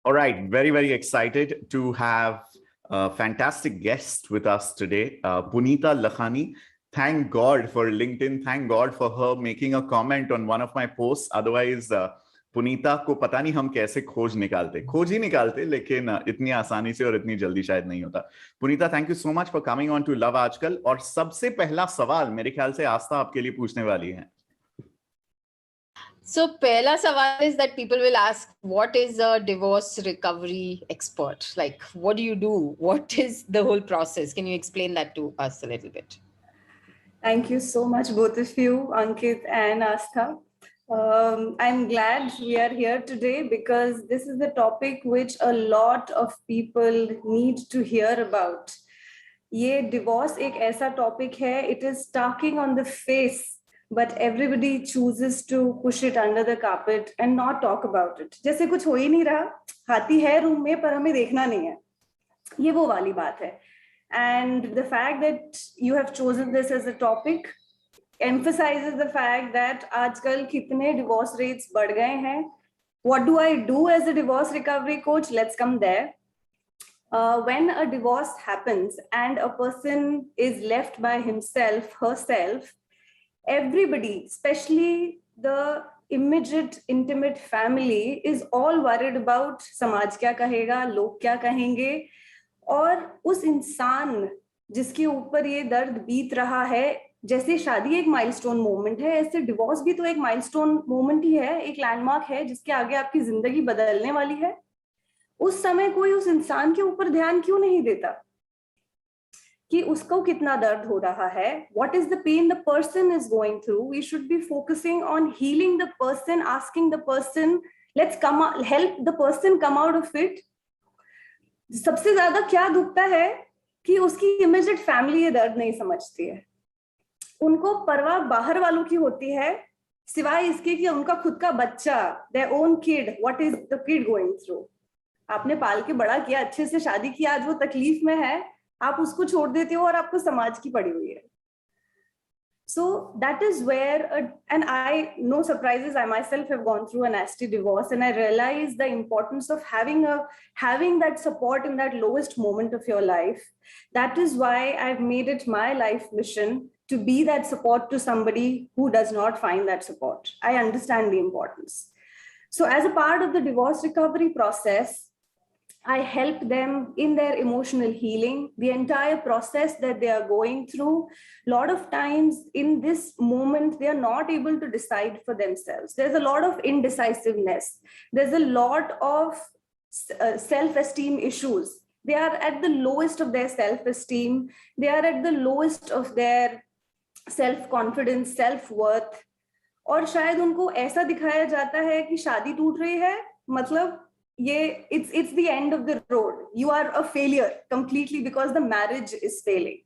All right, very, very excited to have a fantastic guest with us today, Punita Lakhani. Thank God for LinkedIn. Thank God for her making a comment on one of my posts. Otherwise, पुनीता को पता नहीं हम कैसे खोज ही निकालते लेकिन इतनी आसानी से और इतनी जल्दी शायद नहीं होता। Punita, thank you so much for coming on to love Aajkal. और सबसे पहला सवाल मेरे ख्याल से आस्था आपके लिए पूछने वाली है। So, pehla sawal is that people will ask, what is a divorce recovery expert? Like, what do you do? What is the whole process? Can you explain that to us a little bit? Thank you so much, both of you, Ankit and Astha. I'm glad we are here today because this is the topic which a lot of people need to hear about. ये divorce एक ऐसा topic है, it is talking on the face, but everybody chooses to push it under the carpet and not talk about it. जैसे कुछ हो ही नहीं रहा, हाथी है रूम में पर हमें देखना नहीं है, ये वो वाली बात है. And the fact that you have chosen this as a topic emphasizes the fact that आजकल कितने divorce rates बढ़ गए हैं. What do I do as a divorce recovery coach? Let's come there. When a divorce happens and a person is left by himself, herself, everybody, especially the immediate, intimate family, is all worried about समाज क्या कहेगा, लोग क्या कहेंगे. और उस इंसान जिसके ऊपर ये दर्द बीत रहा है, जैसे शादी एक माइलस्टोन मोमेंट है, ऐसे डिवोर्स भी तो एक माइलस्टोन मोमेंट ही है, एक लैंडमार्क है जिसके आगे आपकी जिंदगी बदलने वाली है. उस समय कोई उस इंसान के ऊपर ध्यान क्यों नहीं देता कि उसको कितना दर्द हो रहा है? What is the pain the person is going through? We should be focusing on healing the person, asking the person, help the person come out of it. सबसे ज्यादा क्या दुखता है कि उसकी इमीडिएट फैमिली ये दर्द नहीं समझती है. उनको परवाह बाहर वालों की होती है, सिवाय इसके कि उनका खुद का बच्चा, their own kid, what is the kid going through. आपने पाल के बड़ा किया, अच्छे से शादी किया, आज वो तकलीफ में है, आप उसको छोड़ देते हो और आपको समाज की पड़ी हुई है. So that is where, and I, no surprises, I myself have gone through a nasty divorce, and I realized the importance of having that support in that lowest moment of your life. That is why I've made it my life mission to be that support to somebody who does not find that support. I understand the importance. So as a part of the divorce recovery process, I help them in their emotional healing, the entire process that they are going through. A lot of times in this moment, they are not able to decide for themselves. There's a lot of indecisiveness. There's a lot of self-esteem issues. They are at the lowest of their self-esteem. They are at the lowest of their self-confidence, self-worth. और शायद उनको ऐसा दिखाया जाता है कि शादी टूट रही है, मतलब it's the end of the road. You are a failure completely because the marriage is failing.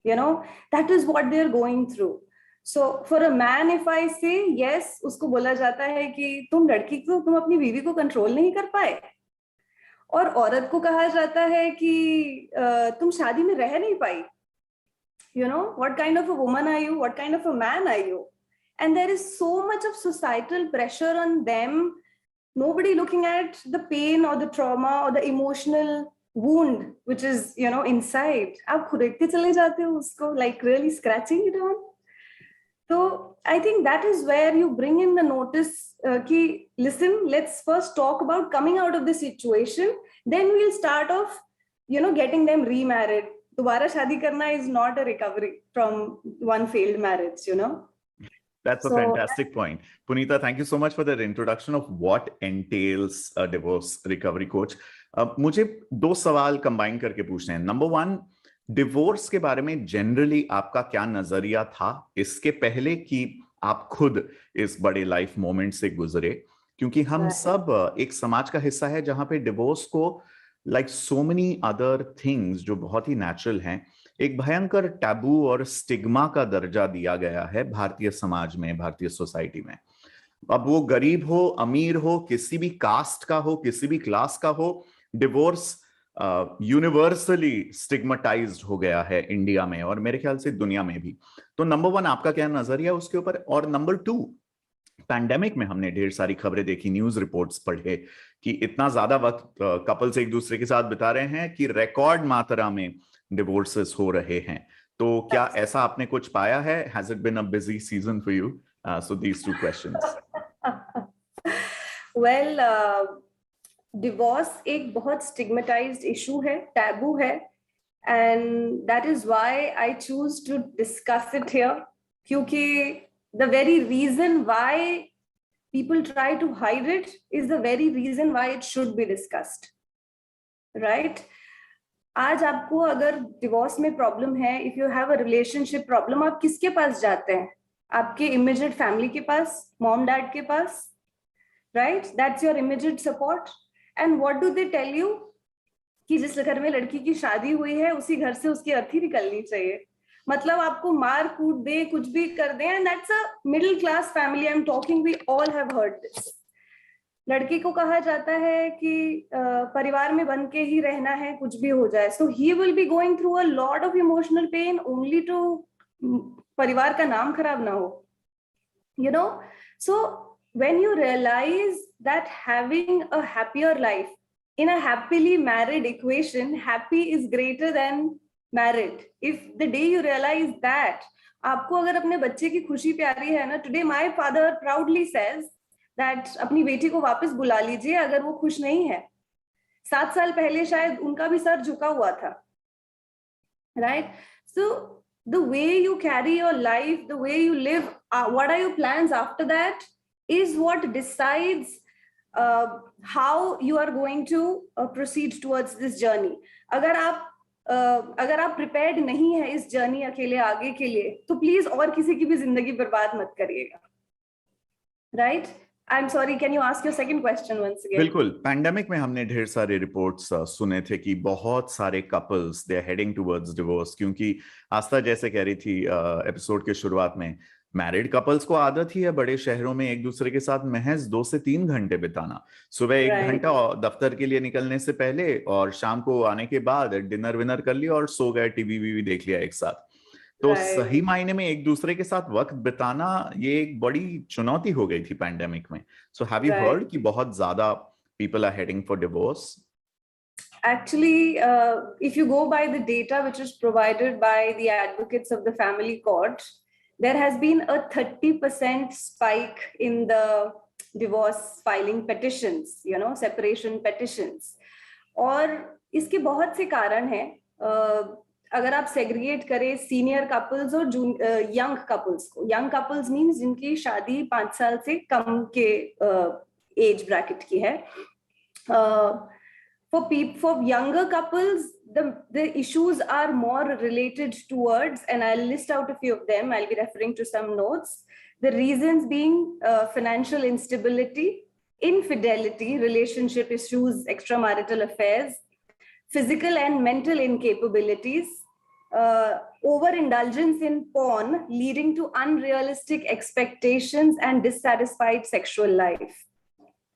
You know, that is what they're going through. So for a man, if I say yes, उसको बोला जाता है कि तुम लड़की को, तुम अपनी बीवी को कंट्रोल नहीं कर पाए. और औरत को कहा जाता है कि तुम शादी में रह नहीं पाई. You know, what kind of a woman are you? What kind of a man are you? And there is so much of societal pressure on them. Nobody looking at the pain or the trauma or the emotional wound which is, you know, inside. आप खुरेदते चले जाते हो उसको, like really scratching it on. So I think that is where you bring in the notice कि listen, let's first talk about coming out of the situation. Then we'll start off, you know, getting them remarried. दोबारा शादी करना is not a recovery from one failed marriage, you know. That's a fantastic point. Punita, thank you so much for that introduction of what entails a divorce recovery coach. मुझे दो सवाल combine करके पूछने हैं. Number one, divorce के बारे में generally आपका क्या नजरिया था इसके पहले कि आप खुद इस बड़े लाइफ मोमेंट से गुजरे? क्योंकि हम सब एक समाज का हिस्सा है जहां पे डिवोर्स को like so many other things जो बहुत ही नेचुरल हैं, एक भयंकर टैबू और स्टिग्मा का दर्जा दिया गया है भारतीय समाज में, भारतीय सोसाइटी में. अब वो गरीब हो, अमीर हो, किसी भी कास्ट का हो, किसी भी क्लास का हो, डिवोर्स यूनिवर्सली स्टिग्मेटाइज्ड हो गया है इंडिया में और मेरे ख्याल से दुनिया में भी. तो नंबर वन, आपका क्या नजरिया उसके ऊपर? और नंबर टू, पैंडेमिक में हमने ढेर सारी खबरें देखी, न्यूज रिपोर्ट्स पढ़े कि इतना ज्यादा वक्त कपल्स एक दूसरे के साथ बिता रहे हैं कि रिकॉर्ड मात्रा में डिवोर्सेस हो रहे हैं। तो क्या ऐसा आपने कुछ पाया है? Has it been a busy season for you? So these two questions. Well, divorce एक बहुत स्टिग्मेटाइज्ड इशू है, टैबू है, and that is why I choose to discuss it here, क्योंकि the very reason why people try to hide it is the very reason why it should be discussed, right? आज आपको अगर divorce में problem है, if you have a relationship problem, आप किसके पास जाते हैं? आपके इमीडिएट फैमिली के पास, मॉम डैड के पास, right? That's your immediate support. And what do they tell you? कि जिस घर में लड़की की शादी हुई है उसी घर से उसकी अर्थी निकलनी चाहिए। मतलब आपको मार कूट दे, कुछ भी कर दे, and that's a middle class family I am talking, we all have heard this. लड़की को कहा जाता है कि परिवार में बन के ही रहना है, कुछ भी हो जाए। So he will be going through a lot of emotional pain only to परिवार का नाम खराब ना हो, you know. So when you realize that having a happier life in a happily married equation, happy is greater than married. If the day you realize that, आपको अगर अपने बच्चे की खुशी प्यारी है ना, today my father proudly says that अपनी बेटी को वापस बुला लीजिए अगर वो खुश नहीं है। 7 साल पहले शायद उनका भी सर झुका हुआ था, right? So the way you carry your life, the way you live, what are your plans after that is what decides how you are going to proceed towards this journey. अगर आप prepared नहीं है इस journey अकेले आगे के लिए, तो प्लीज और किसी की भी जिंदगी बर्बाद मत करिएगा, right? I'm sorry, can you ask your second question once again? बिल्कुल। पैंडेमिक में हमने ढेर सारे रिपोर्ट्स सुने थे कि बहुत सारे couples they are heading towards divorce, क्योंकि आस्था जैसे कह रही थी एपिसोड के शुरुआत में, मैरिड कपल्स को आदत ही है बड़े शहरों में एक दूसरे के साथ महज 2 से 3 घंटे बिताना। सुबह 1 घंटा दफ्तर के लिए निकलने से पहले और शाम को आने के बाद डिनर विनर कर लिया और सो गए, टीवी वीवी देख लिया एक साथ। तो सही मायने में एक दूसरे के साथ वक्त बिताना ये एक बड़ी चुनौती हो गई थी पैंडेमिक में। सो हैव यू हर्ड कि बहुत ज्यादा people are heading for divorce? Actually, if you go by the data which is provided by the advocates of the family court, there has been a 30% spike in the divorce filing petitions, you know, separation petitions. और इसके बहुत से कारण हैं। अगर आप segregate करें senior couples और यंग कपल्स को, यंग कपल्स मीन्स जिनकी शादी 5 साल से कम के एज ब्रैकेट की है। For younger couples, the issues are more related towards, and I'll list out a few of them. I'll be referring to some notes. The reasons being financial instability, infidelity, relationship issues, extramarital affairs, physical and mental incapabilities, overindulgence in porn leading to unrealistic expectations and dissatisfied sexual life.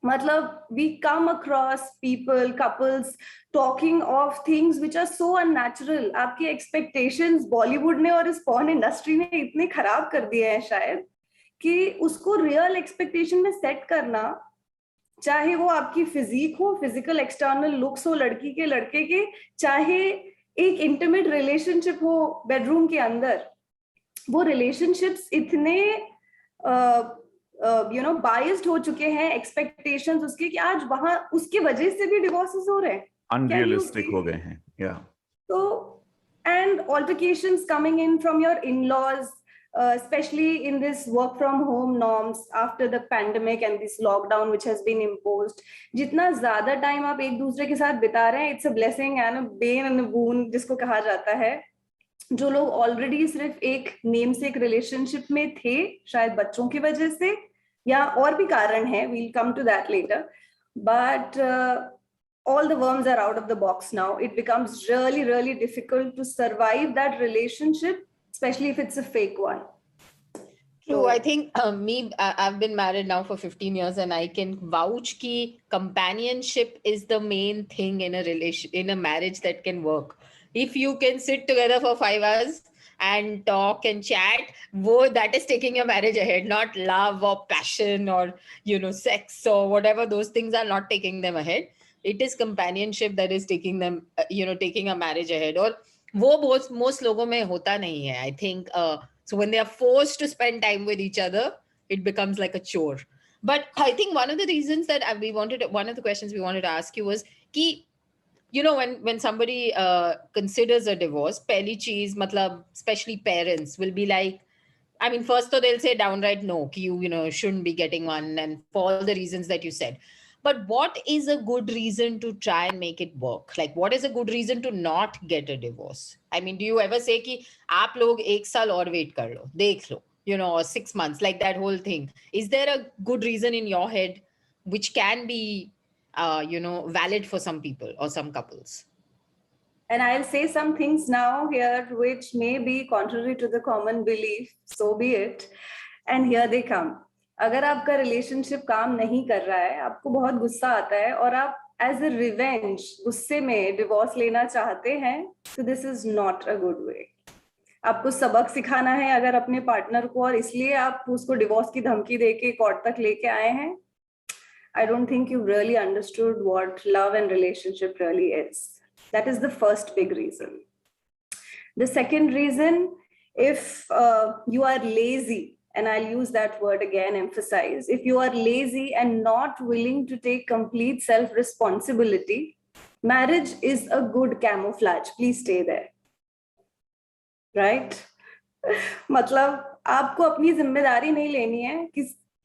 मतलब we come across people, couples talking of things which are so unnatural. आपकी expectations Bollywood ने और इस porn industry ने इतने खराब कर दिए हैं शायद, कि उसको रियल एक्सपेक्टेशन में सेट करना, चाहे वो आपकी फिजिक हो, फिजिकल एक्सटर्नल लुक्स हो लड़की के लड़के के, चाहे एक इंटीमेट रिलेशनशिप हो बेडरूम के अंदर, वो रिलेशनशिप्स इतने यू नो बायस्ड हो चुके हैं एक्सपेक्टेशंस उसके, कि आज वहां उसके वजह से भी डिवोर्सेस हो रहे हैं, अनरियलिस्टिक हो गए हैं। या तो and altercations coming in from your in-laws, especially in this work from home norms after the pandemic and this lockdown which has been imposed. जितना ज्यादा टाइम आप एक दूसरे के साथ बिता रहे हैं, it's a blessing and a bane and a boon जिसको कहा जाता है। जो लोग ऑलरेडी सिर्फ एक नेम से एक रिलेशनशिप में थे, शायद बच्चों की वजह से या और भी कारण है, we'll come to that later, but all the worms are out of the box now. It becomes really, really difficult to survive that relationship, especially if it's a fake one. True. I think I've been married now for 15 years and I can vouch ki companionship is the main thing in a marriage that can work. If you can sit together for 5 hours and talk and chat, that is taking your marriage ahead, not love or passion or, sex or whatever. Those things are not taking them ahead. It is companionship that is taking them, taking a marriage ahead. Or वो most लोगों में होता नहीं है, I think. So when they are forced to spend time with each other, it becomes like a chore. But I think one of the reasons that one of the questions we wanted to ask you was कि, when somebody considers a divorce, pehli cheez, matlab, especially parents will be like, I mean, first though they'll say downright no, ki you shouldn't be getting one, and for all the reasons that you said. But what is a good reason to try and make it work? Like, what is a good reason to not get a divorce? I mean, do you ever say ki aap log ek saal aur wait kar lo, dekh lo, or 6 months, like that whole thing? Is there a good reason in your head which can be, valid for some people or some couples? And I'll say some things now here which may be contrary to the common belief, so be it. And here they come. अगर आपका relationship काम नहीं कर रहा है, आपको बहुत गुस्सा आता है और आप एज अ रिवेंज गुस्से में डिवोर्स लेना चाहते हैं, तो this is not a good way. आपको सबक सिखाना है अगर अपने पार्टनर को, और इसलिए आप उसको डिवोर्स की धमकी देके कोर्ट तक लेके आए हैं. I don't think you really understood what love and relationship really is. That is the first big reason. The second reason, if you are lazy, and I'll use that word again, emphasize, if you are lazy and not willing to take complete self-responsibility, marriage is a good camouflage. Please stay there. Right? मतलब आपको अपनी जिम्मेदारी नहीं लेनी है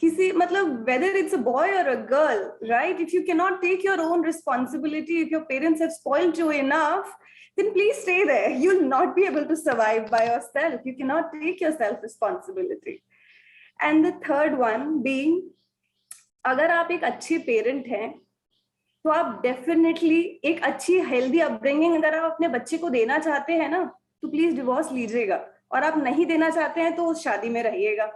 किसी मतलब whether it's a boy or a girl, right? If you cannot take your own responsibility, if your parents have spoiled you enough, then please stay there. You'll not be able to survive by yourself. You cannot take your self-responsibility. And the third one being, अगर आप एक अच्छे parent हैं, तो आप definitely एक अच्छी healthy upbringing अगर आप अपने बच्चे को देना चाहते हैं ना, तो प्लीज डिवोर्स लीजिएगा. और आप नहीं देना चाहते हैं तो उस शादी में रहिएगा.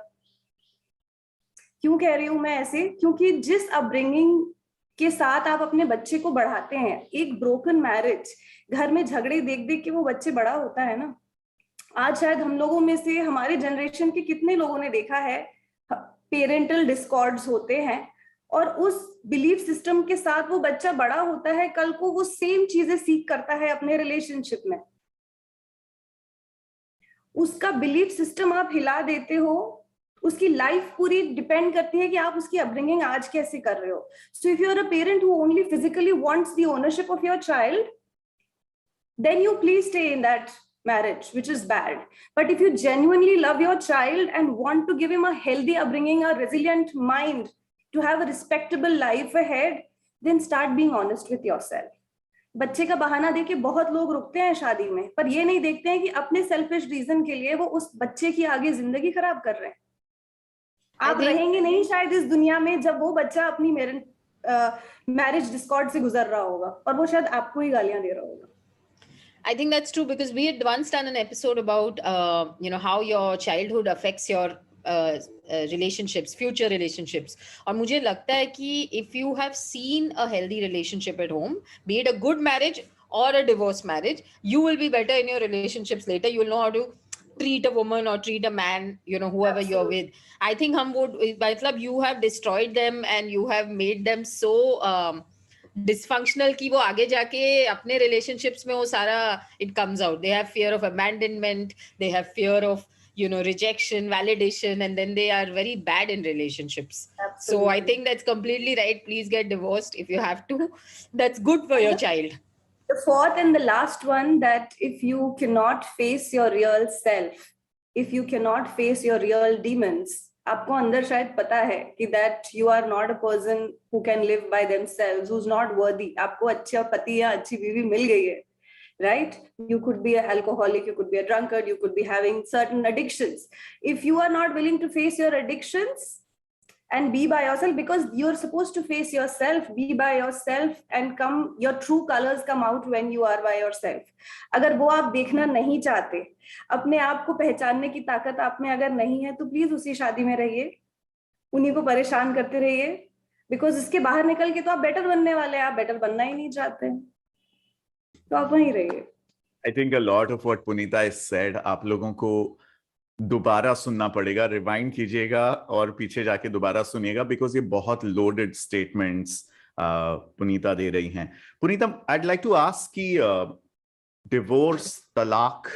क्यों कह रही हूं मैं ऐसे? क्योंकि जिस अपब्रिंगिंग के साथ आप अपने बच्चे को बढ़ाते हैं, एक ब्रोकन मैरिज, घर में झगड़े देख देख के वो बच्चे बड़ा होता है ना. आज शायद हम लोगों में से, हमारे जनरेशन के कितने लोगों ने देखा है पेरेंटल डिस्कॉर्ड्स होते हैं, और उस बिलीफ सिस्टम के साथ वो बच्चा बड़ा होता है, कल को वो सेम चीजें सीख करता है अपने रिलेशनशिप में. उसका बिलीफ सिस्टम आप हिला देते हो, उसकी लाइफ पूरी डिपेंड करती है कि आप उसकी अपब्रिंगिंग आज कैसे कर रहे हो. So if you are a parent who only physically wants the ownership of your child, then you please stay in that marriage, which is bad. But if you genuinely love your child and want to give him a healthy upbringing, a resilient mind, to have a respectable life ahead, then start being honest with yourself. बच्चे का बहाना देके बहुत लोग रुकते हैं शादी में, पर ये नहीं देखते हैं कि अपने सेल्फिश रीजन के लिए वो उस बच्चे की आगे जिंदगी खराब कर रहे हैं. आप रहेंगे नहीं शायद इस दुनिया में जब वो बच्चा अपनी मैरिज डिस्कॉर्ड से गुजर रहा होगा, और वो शायद आपको ही गालियां दे रहा होगा. I think that's true, because we had once done an episode about, how your childhood affects your relationships, future relationships. और मुझे लगता है कि if you have seen a healthy relationship at home, be it a good marriage or a divorce marriage, you will be better in your relationships later. You will know how to treat a woman or treat a man, whoever Absolutely. You're with. I think मतलब you have destroyed them and you have made them so dysfunctional कि वो आगे जाके अपने relationships में वो सारा it comes out. They have fear of abandonment, they have fear of rejection, validation, and then they are very bad in relationships. Absolutely. So I think that's completely right. Please get divorced if you have to. That's good for your child. The fourth and the last one, that if you cannot face your real self, if you cannot face your real demons, आपको अंदर शायद पता है कि that you are not a person who can live by themselves, who's not worthy. आपको अच्छा पति या अच्छी बीवी मिल गई है, right? You could be an alcoholic, you could be a drunkard, you could be having certain addictions. If you are not willing to face your addictions and be by yourself, because you're supposed to face yourself, be by yourself, and your true colors come out when you are by yourself. अगर वो आप देखना नहीं चाहते, अपने आप को पहचानने की ताकत आप में अगर नहीं है, तो प्लीज उसी शादी में रहिए, उन्हीं को परेशान करते रहिए, बिकॉज इसके बाहर निकल के तो आप बेटर बनने वाले हैं. आप बेटर बनना ही नहीं चाहते, तो आप वहीं रहिए. I think a lot of what Punita has said आप लोगों को दोबारा सुनना पड़ेगा, रिवाइंड कीजिएगा और पीछे जाके दोबारा सुनिएगा, बिकॉज ये बहुत लोडेड स्टेटमेंट्स पुनीता दे रही हैं. पुनीता, I'd like to ask कि डिवोर्स, तलाक,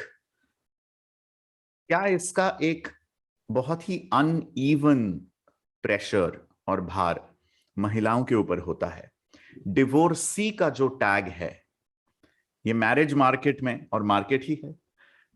क्या इसका एक बहुत ही अनइवन प्रेशर और भार महिलाओं के ऊपर होता है? डिवोर्सी का जो टैग है, ये मैरिज मार्केट में, और मार्केट ही है,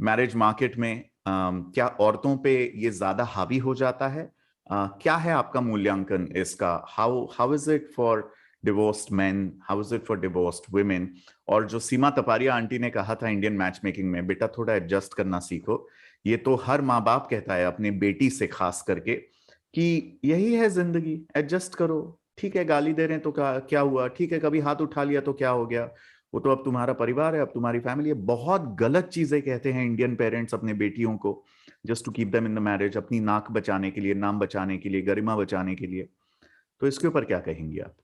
मैरिज मार्केट में क्या औरतों पे ये ज्यादा हावी हो जाता है? क्या है आपका मूल्यांकन इसका? How is it for divorced main, how is it for divorced women? और जो सीमा तपारिया आंटी ने कहा था इंडियन मैच मेकिंग में, बेटा थोड़ा एडजस्ट करना सीखो, ये तो हर माँ बाप कहता है अपनी बेटी से खास करके कि यही है जिंदगी, एडजस्ट करो. ठीक है, गाली दे रहे हैं तो क्या हुआ, ठीक है, कभी हाथ उठा लिया तो क्या हो गया, वो तो अब तुम्हारा परिवार है, अब तुम्हारी फैमिली है. बहुत गलत चीजें कहते हैं इंडियन पेरेंट्स अपने बेटियों को, just to keep them in the marriage, अपनी नाक बचाने के लिए, नाम बचाने के लिए, गरिमा बचाने के लिए. तो इसके ऊपर क्या कहेंगी आप?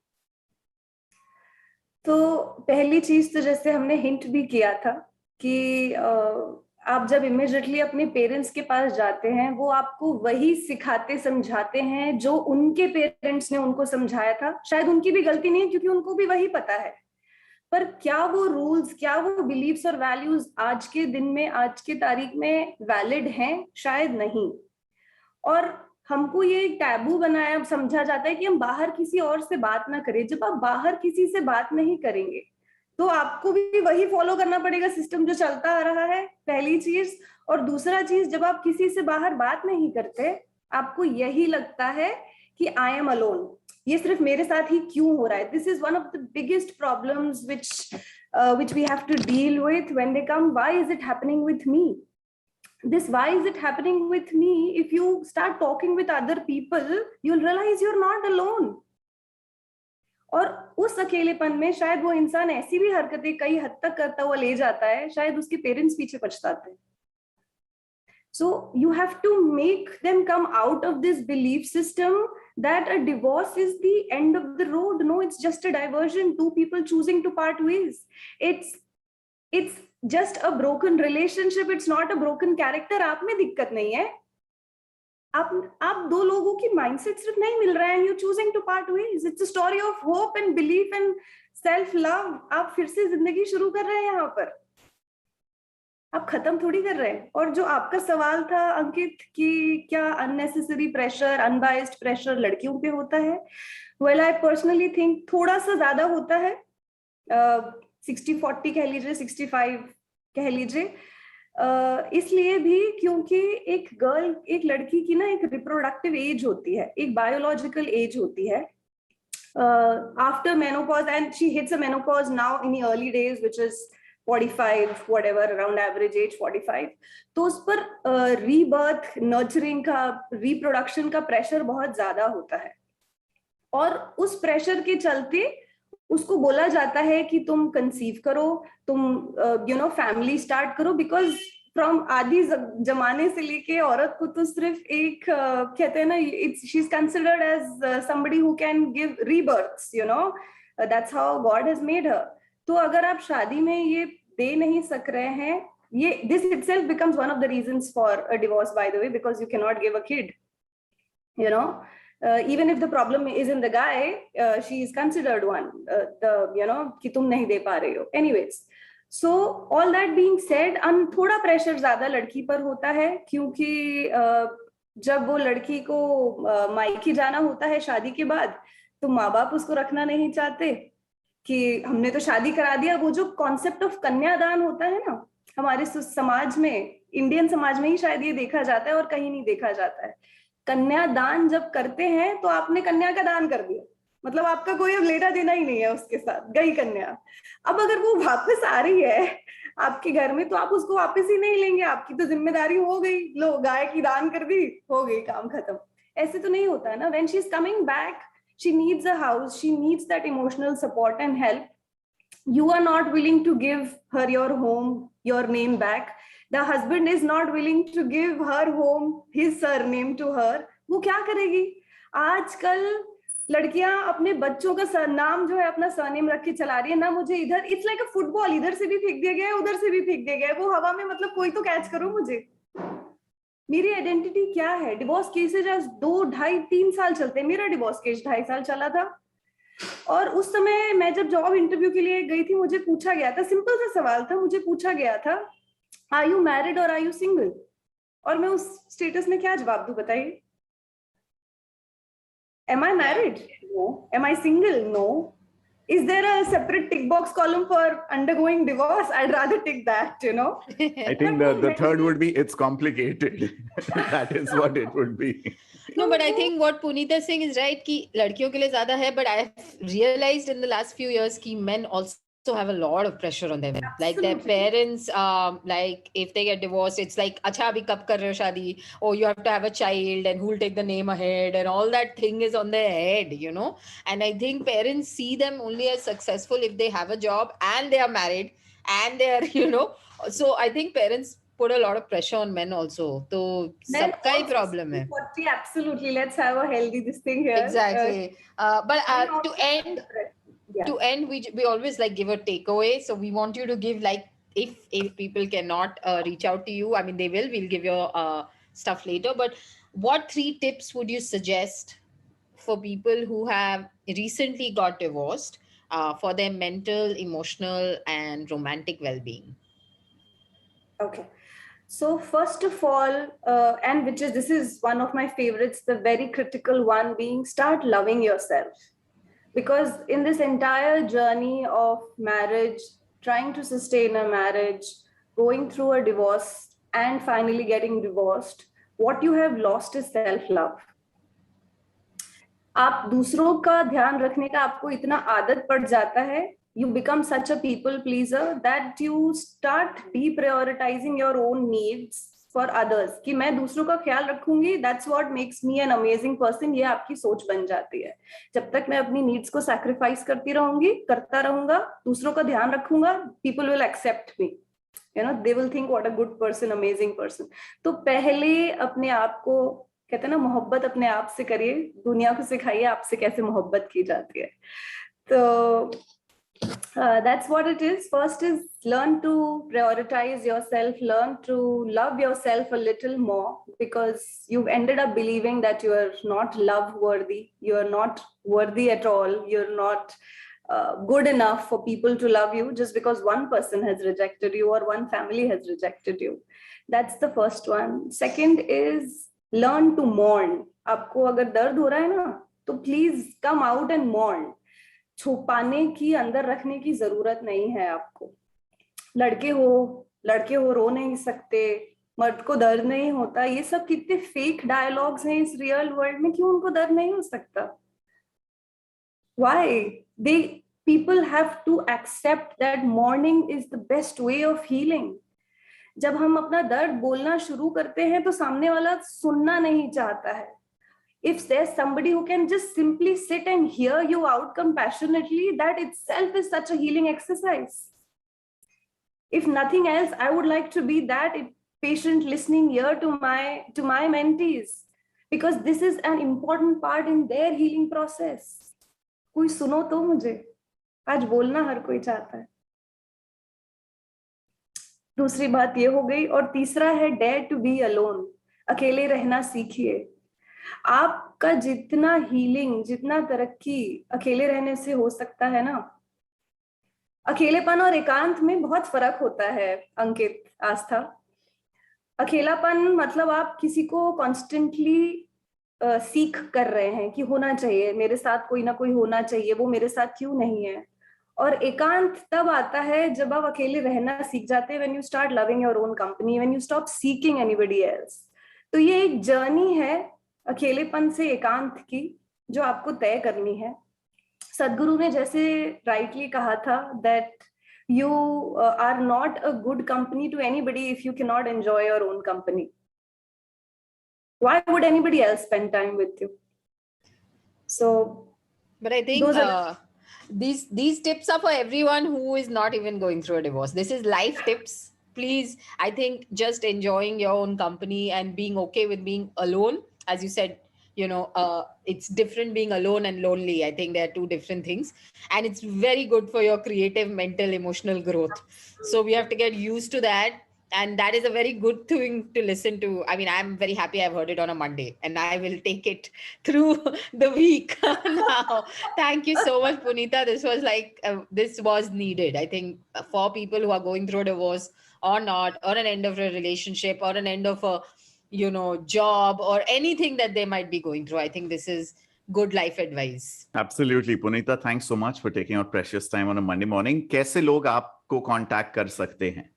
तो पहली चीज तो जैसे हमने हिंट भी किया था कि आप जब इमीडिएटली अपने पेरेंट्स के पास जाते हैं, वो आपको वही सिखाते समझाते हैं जो उनके पेरेंट्स ने उनको समझाया था. शायद उनकी भी गलती नहीं है क्योंकि उनको भी वही पता है, पर क्या वो रूल्स, क्या वो बिलीव्स और वैल्यूज आज के दिन में, आज की तारीख में वैलिड हैं? शायद नहीं. और हमको ये टैबू बनाया, समझा जाता है कि हम बाहर किसी और से बात ना करें. जब आप बाहर किसी से बात नहीं करेंगे तो आपको भी वही फॉलो करना पड़ेगा सिस्टम जो चलता आ रहा है, पहली चीज. और दूसरा चीज, जब आप किसी से बाहर बात नहीं करते, आपको यही लगता है कि आई एम अलोन, ये सिर्फ मेरे साथ ही क्यों हो रहा है. This is one of the biggest problems which we have to deal with when they come. Why is it happening with me? This why is it happening with me, if you start talking with other people, you'll realize you're not alone. और उस अकेलेपन में शायद वो इंसान ऐसी भी हरकतें कई हद तक करता हुआ ले जाता है, शायद उसके पेरेंट्स पीछे पछताते हैं. So you have to make them come out of this belief system that a divorce is the end of the road. No, it's just a diversion, two people choosing to part ways. It's just a broken relationship, it's not a broken character. आप में दिक्कत नहीं है, आप दो लोगों की mindset सिर्फ नहीं मिल रहा है, and you're choosing to part ways. It's a story of hope and belief and self love. आप फिर से जिंदगी शुरू कर रहे हैं, यहाँ पर आप खत्म थोड़ी कर रहे हैं. और जो आपका सवाल था अंकित कि क्या अननेसेसरी प्रेशर, अनबायस्ड प्रेशर लड़कियों पे होता है, वेल आई पर्सनली थिंक थोड़ा सा ज्यादा होता है. 60-40 कह लीजिए, 65 कह लीजिए. इसलिए भी क्योंकि एक लड़की की ना एक रिप्रोडक्टिव एज होती है, एक बायोलॉजिकल एज होती है after menopause, and she hits a menopause now in the early days which is 45 whatever, around average age 45. तो उस पर रीबर्थ, नर्चरिंग का, रिप्रोडक्शन का प्रेशर बहुत ज्यादा होता है. और उस प्रेशर के चलते उसको बोला जाता है कि तुम कंसीव करो, तुम फैमिली स्टार्ट करो, बिकॉज फ्रॉम आदि जमाने से लेके औरत को तो सिर्फ एक कहते हैं ना, she is considered as somebody who can give rebirths, that's how God has made her. तो अगर आप शादी में ये दे नहीं सक रहे हैं, ये this itself becomes one of the reasons for a divorce, by the way, because you can not give a kid, even if the problem is in the guy, she is considered one, कि तुम नहीं दे पा रहे हो. Anyways, so all that being said, थोड़ा pressure ज्यादा लड़की पर होता है, क्योंकि जब वो लड़की को मायके जाना होता है शादी के बाद, तो माँ बाप उसको रखना नहीं चाहते कि हमने तो शादी करा दिया. वो जो कॉन्सेप्ट ऑफ कन्यादान होता है ना, हमारे समाज में, इंडियन समाज में ही शायद ये देखा जाता है और कहीं नहीं देखा जाता है. कन्यादान जब करते हैं तो आपने कन्या का दान कर दिया, मतलब आपका कोई अब लेना देना ही नहीं है उसके साथ, गई कन्या. अब अगर वो वापस आ रही है आपके घर में तो आप उसको वापस ही नहीं लेंगे, आपकी तो जिम्मेदारी हो गई, लो गाय की दान कर दी, हो गई, काम खत्म. ऐसे तो नहीं होता है ना. When she is coming back, she needs a house, she needs that emotional support and help. You are not willing to give her your home, your name back. The husband is not willing to give her home, his surname to her. वो क्या करेगी? आजकल लड़कियां अपने बच्चों का नाम जो है अपना सरनेम रख के चला रही है ना, मुझे इधर इट्स लाइक अ फुटबॉल, इधर से भी फेंक दिया गया है, उधर से भी फेंक दिया गया है, वो हवा में, मतलब कोई तो कैच करो मुझे। मेरी आइडेंटिटी क्या है? डिवोर्स केसेज आज 2, 2.5, 3 साल चलते हैं, मेरा डिवोर्स केस 2.5 साल चला था। और उस समय मैं जब जॉब इंटरव्यू के लिए गई थी, मुझे पूछा गया था, सिंपल सा सवाल था, मुझे पूछा गया था आर यू मैरिड और आर यू सिंगल? और मैं उस स्टेटस में क्या जवाब दूं बताइए? Am I married? No. Am I single? No. Is there a separate tick box column for undergoing divorce? I'd rather tick that, you know. I think the third would be it's complicated. That is what it would be. No, but I think what Punita is saying is right कि लड़कियों के लिए ज़्यादा है, but I've realized in the last few years कि men also have a lot of pressure on them. Like their parents, like if they get divorced, it's like, अच्छा अभी कब कर रहे हो शादी? Oh, you have to have a child, and who'll take the name ahead, and all that thing is on their head, you know. And I think parents see them only as successful if they have a job and they are married and they are, you know. So I think parents put a lot of pressure on men also. तो सबका ही problem है. 40, absolutely. Let's have a healthy this thing here. Exactly. But to end, we always like give a takeaway. So we want you to give, like, if people cannot reach out to you, I mean they will. We'll give your stuff later. But what 3 tips would you suggest for people who have recently got divorced for their mental, emotional, and romantic well-being? Okay. So first of all, and this is one of my favorites, the very critical one being start loving yourself. Because in this entire journey of marriage, trying to sustain a marriage, going through a divorce, and finally getting divorced, what you have lost is self-love. आप दूसरों का ध्यान रखने का आपको इतना आदत पड़ जाता है, you become such a people pleaser that you start deprioritizing your own needs for others. कि मैं दूसरों का ख्याल रखूंगी, that's what makes me an amazing person. ये आपकी सोच बन जाती है. जब तक मैं अपनी needs को sacrifice करती रहूंगी, करता रहूंगा, दूसरों का ध्यान रखूंगा, people will accept me. You know, they will think what a good person, amazing person. तो पहले अपने आप को, कहते हैं ना, मोहब्बत अपने आप से करिए, दुनिया को सिखाइए आपसे कैसे मोहब्बत की जाती है. तो that's what it is. First is learn to prioritize yourself, learn to love yourself a little more, because you've ended up believing that you are not love worthy, you are not worthy at all, you're not good enough for people to love you just because one person has rejected you or one family has rejected you. That's the first one. Second is learn to mourn. आपको अगर दर्द हो रहा है ना, तो please come out and mourn. छुपाने की, अंदर रखने की जरूरत नहीं है आपको. लड़के हो रो नहीं सकते, मर्द को दर्द नहीं होता, ये सब कितने फेक डायलॉग्स हैं इस रियल वर्ल्ड में. क्यों उनको दर्द नहीं हो सकता? Why? People have to accept that mourning is the best way of healing. जब हम अपना दर्द बोलना शुरू करते हैं तो सामने वाला सुनना नहीं चाहता है. If there's somebody who can just simply sit and hear you out compassionately, that itself is such a healing exercise. If nothing else, I would like to be that patient listening ear to my mentees, because this is an important part in their healing process. कोई सुनो तो मुझे, आज बोलना हर कोई चाहता है. दूसरी बात ये हो गई. और तीसरा है डेयर टू बी अलोन. अकेले रहना सीखिए. आपका जितना हीलिंग, जितना तरक्की अकेले रहने से हो सकता है ना. अकेलेपन और एकांत में बहुत फर्क होता है अंकित, आस्था. अकेलापन मतलब आप किसी को कॉन्स्टेंटली सीख कर रहे हैं कि होना चाहिए, मेरे साथ कोई ना कोई होना चाहिए, वो मेरे साथ क्यों नहीं है. और एकांत तब आता है जब आप अकेले रहना सीख जाते हैं, when you start loving your own company, when you stop seeking anybody else. तो ये एक जर्नी है अकेलेपन से एकांत की, जो आपको तय करनी है. सदगुरु ने जैसे राइटली कहा था that you are not a good company to anybody if you cannot enjoy your own company. Why would anybody else spend time with you? So, but I think these tips are for everyone who is not even going through a divorce. This is life tips. Please, I think just enjoying your own company and being okay with being alone, as you said, it's different being alone and lonely. I think they are two different things, and it's very good for your creative, mental, emotional growth. So we have to get used to that, and that is a very good thing to listen to. I mean, I'm very happy I've heard it on a Monday, and I will take it through the week now. Thank you so much, Punita. This was needed. I think for people who are going through a divorce or not, or an end of a relationship, or an end of a job, or anything that they might be going through, I think this is good life advice. Absolutely, Punita. Thanks so much for taking out precious time on a Monday morning. कैसे लोग आपको contact कर सकते हैं?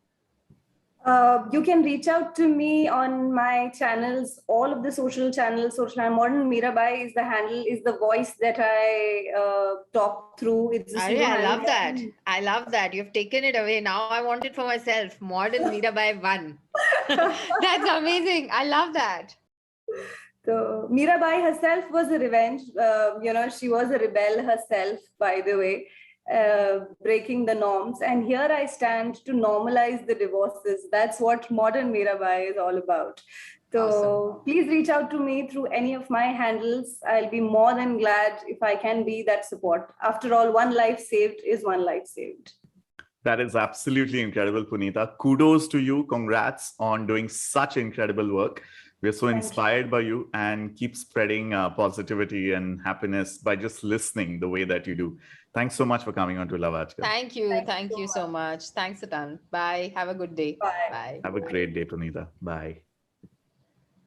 You can reach out to me on my channels, all of the social channels. Modern Mirabai is the handle, is the voice that I talk through. I love that. I love that. You've taken it away. Now I want it for myself. Modern Mirabai 1. That's amazing. I love that. So Mirabai herself was a revenge. She was a rebel herself, by the way. Breaking the norms, and here I stand to normalize the divorces. That's what modern Mirabai is all about. So awesome. Please reach out to me through any of my handles. I'll be more than glad if I can be that support. After all, one life saved is one life saved. That is absolutely incredible, Punita. Kudos to you. Congrats on doing such incredible work. We're so inspired by you, and keep spreading positivity and happiness by just listening the way that you do. Thanks so much for coming on to Love Aajkal. Thank you. Thank you so much. Thanks a ton. Bye. Have a good day. Bye. Bye. Have a great day, Punita. Bye.